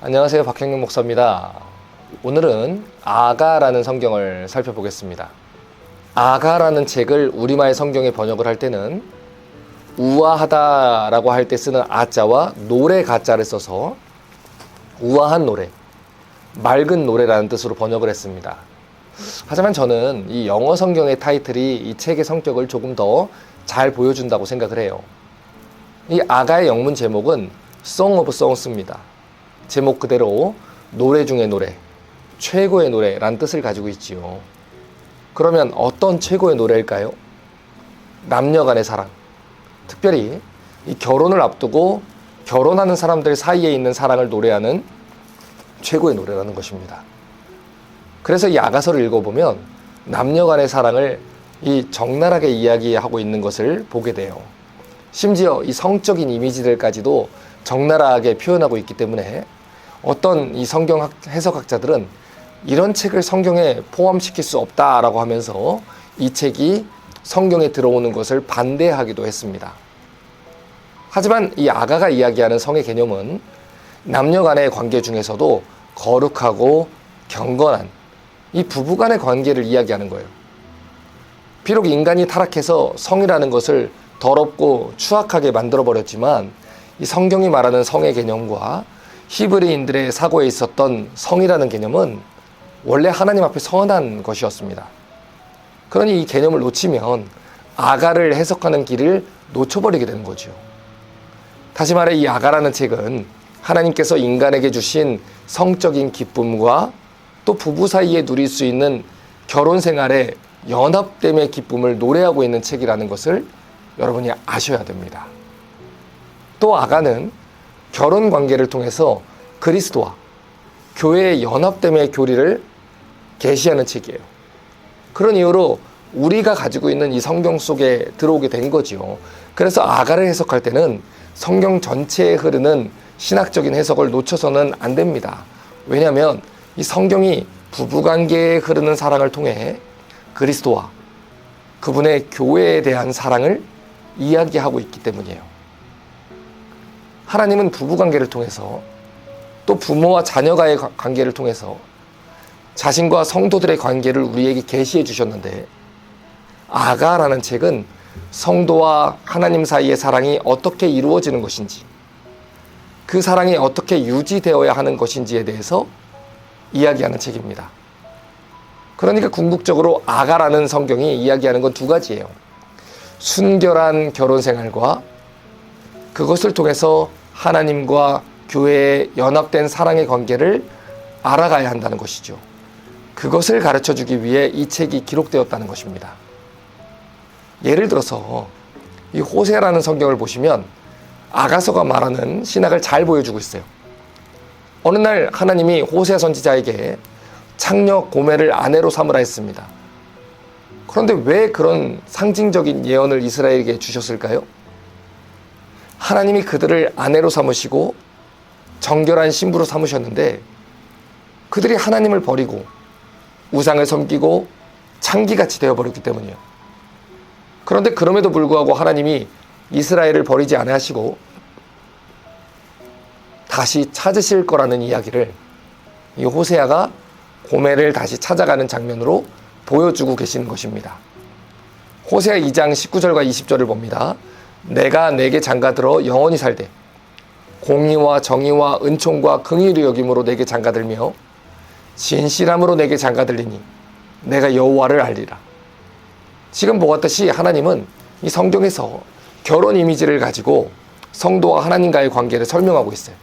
안녕하세요. 박형용 목사입니다. 오늘은 아가라는 성경을 살펴보겠습니다. 아가라는 책을 우리말 성경에 번역을 할 때는 우아하다라고 할 때 쓰는 아자와 노래 가자를 써서 우아한 노래, 맑은 노래라는 뜻으로 번역을 했습니다. 하지만 저는 이 영어 성경의 타이틀이 이 책의 성격을 조금 더 잘 보여준다고 생각을 해요. 이 아가의 영문 제목은 Song of Songs입니다. 제목 그대로 노래 중의 노래, 최고의 노래라는 뜻을 가지고 있지요. 그러면 어떤 최고의 노래일까요? 남녀 간의 사랑, 특별히 이 결혼을 앞두고 결혼하는 사람들 사이에 있는 사랑을 노래하는 최고의 노래라는 것입니다. 그래서 이 아가서를 읽어보면 남녀 간의 사랑을 이 적나라하게 이야기하고 있는 것을 보게 돼요. 심지어 이 성적인 이미지들까지도 적나라하게 표현하고 있기 때문에 어떤 이 성경 해석학자들은 이런 책을 성경에 포함시킬 수 없다라고 하면서 이 책이 성경에 들어오는 것을 반대하기도 했습니다. 하지만 이 아가가 이야기하는 성의 개념은 남녀 간의 관계 중에서도 거룩하고 경건한 이 부부 간의 관계를 이야기하는 거예요. 비록 인간이 타락해서 성이라는 것을 더럽고 추악하게 만들어버렸지만 이 성경이 말하는 성의 개념과 히브리인들의 사고에 있었던 성이라는 개념은 원래 하나님 앞에 선한 것이었습니다. 그러니 이 개념을 놓치면 아가를 해석하는 길을 놓쳐버리게 되는 거죠. 다시 말해 이 아가라는 책은 하나님께서 인간에게 주신 성적인 기쁨과 또 부부 사이에 누릴 수 있는 결혼 생활의 연합됨의 기쁨을 노래하고 있는 책이라는 것을 여러분이 아셔야 됩니다. 또 아가는 결혼 관계를 통해서 그리스도와 교회의 연합됨의 교리를 계시하는 책이에요. 그런 이유로 우리가 가지고 있는 이 성경 속에 들어오게 된 거지요. 그래서 아가를 해석할 때는 성경 전체에 흐르는 신학적인 해석을 놓쳐서는 안 됩니다. 왜냐하면 이 성경이 부부관계에 흐르는 사랑을 통해 그리스도와 그분의 교회에 대한 사랑을 이야기하고 있기 때문이에요. 하나님은 부부관계를 통해서 또 부모와 자녀가의 관계를 통해서 자신과 성도들의 관계를 우리에게 계시해 주셨는데 아가라는 책은 성도와 하나님 사이의 사랑이 어떻게 이루어지는 것인지 그 사랑이 어떻게 유지되어야 하는 것인지에 대해서 이야기하는 책입니다. 그러니까 궁극적으로 아가라는 성경이 이야기하는 건 두 가지예요. 순결한 결혼 생활과 그것을 통해서 하나님과 교회의 연합된 사랑의 관계를 알아가야 한다는 것이죠. 그것을 가르쳐주기 위해 이 책이 기록되었다는 것입니다. 예를 들어서 이 호세아라는 성경을 보시면 아가서가 말하는 신학을 잘 보여주고 있어요. 어느 날 하나님이 호세아 선지자에게 창녀 고멜을 아내로 삼으라 했습니다. 그런데 왜 그런 상징적인 예언을 이스라엘에게 주셨을까요? 하나님이 그들을 아내로 삼으시고 정결한 신부로 삼으셨는데 그들이 하나님을 버리고 우상을 섬기고 창기같이 되어버렸기 때문이에요. 그런데 그럼에도 불구하고 하나님이 이스라엘을 버리지 아니하시고 다시 찾으실 거라는 이야기를 이 호세아가 고멜을 다시 찾아가는 장면으로 보여주고 계시는 것입니다. 호세아 2장 19절과 20절을 봅니다. 내가 내게 장가들어 영원히 살되 공의와 정의와 은총과 긍휼히 여김으로 내게 장가들며 진실함으로 내게 장가들리니 내가 여호와를 알리라. 지금 보았듯이 하나님은 이 성경에서 결혼 이미지를 가지고 성도와 하나님과의 관계를 설명하고 있어요.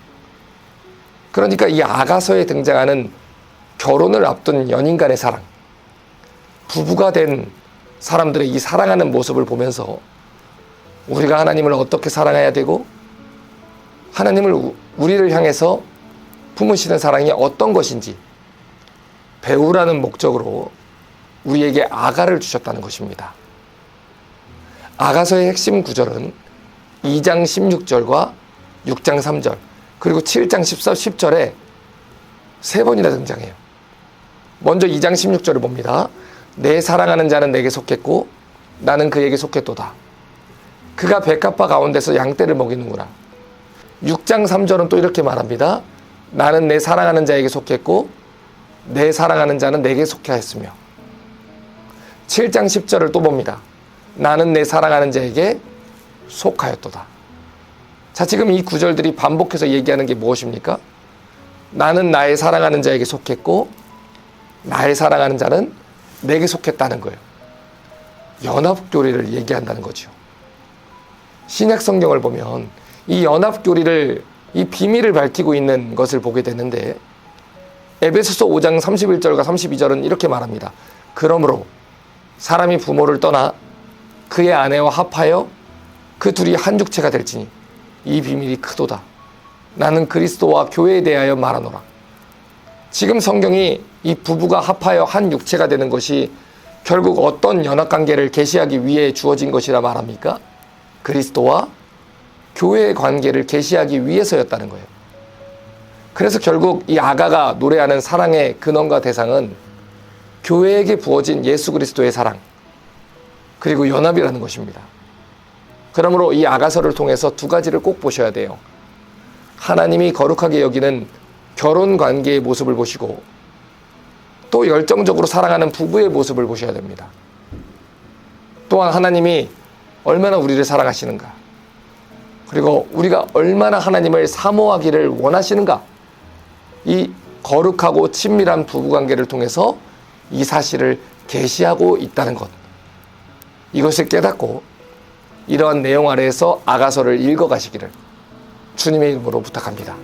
그러니까 이 아가서에 등장하는 결혼을 앞둔 연인 간의 사랑, 부부가 된 사람들의 이 사랑하는 모습을 보면서 우리가 하나님을 어떻게 사랑해야 되고 하나님을 우리를 향해서 품으시는 사랑이 어떤 것인지 배우라는 목적으로 우리에게 아가를 주셨다는 것입니다. 아가서의 핵심 구절은 2장 16절과 6장 3절 그리고 7장 10절에 세 번이나 등장해요. 먼저 2장 16절을 봅니다. 내 사랑하는 자는 내게 속했고 나는 그에게 속했도다. 그가 백합화 가운데서 양떼를 먹이는구나. 6장 3절은 또 이렇게 말합니다. 나는 내 사랑하는 자에게 속했고 내 사랑하는 자는 내게 속해 하였으며 7장 10절을 또 봅니다. 나는 내 사랑하는 자에게 속하였도다. 자, 지금 이 구절들이 반복해서 얘기하는 게 무엇입니까? 나는 나의 사랑하는 자에게 속했고 나의 사랑하는 자는 내게 속했다는 거예요. 연합교리를 얘기한다는 거죠. 신약 성경을 보면 이 연합교리를, 이 비밀을 밝히고 있는 것을 보게 되는데 에베소서 5장 31절과 32절은 이렇게 말합니다. 그러므로 사람이 부모를 떠나 그의 아내와 합하여 그 둘이 한 육체가 될지니 이 비밀이 크도다. 나는 그리스도와 교회에 대하여 말하노라. 지금 성경이 이 부부가 합하여 한 육체가 되는 것이 결국 어떤 연합관계를 계시하기 위해 주어진 것이라 말합니까? 그리스도와 교회의 관계를 계시하기 위해서였다는 거예요. 그래서 결국 이 아가가 노래하는 사랑의 근원과 대상은 교회에게 부어진 예수 그리스도의 사랑, 그리고 연합이라는 것입니다. 그러므로 이 아가서를 통해서 두 가지를 꼭 보셔야 돼요. 하나님이 거룩하게 여기는 결혼 관계의 모습을 보시고 또 열정적으로 사랑하는 부부의 모습을 보셔야 됩니다. 또한 하나님이 얼마나 우리를 사랑하시는가, 그리고 우리가 얼마나 하나님을 사모하기를 원하시는가, 이 거룩하고 친밀한 부부관계를 통해서 이 사실을 계시하고 있다는 것, 이것을 깨닫고 이러한 내용 아래에서 아가서를 읽어가시기를 주님의 이름으로 부탁합니다.